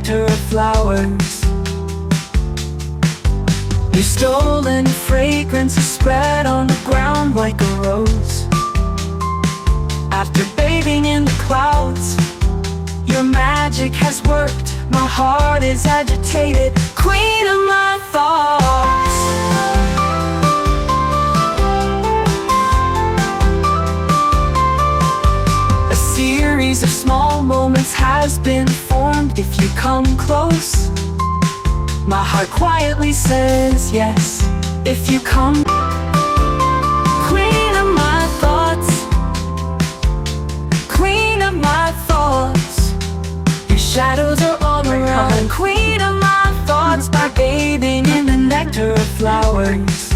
nectar of flowers. Your stolen fragrance is spread on the ground like a rose. After bathing in the clouds, your magic has worked. My heart is agitated, queen of my thoughts. A series of small moments has been formed. If you come close, my heart quietly says yes. If you come, queen of my thoughts, queen of my thoughts. Your shadows are all around, queen of my thoughts, by bathing in the nectar of flowers.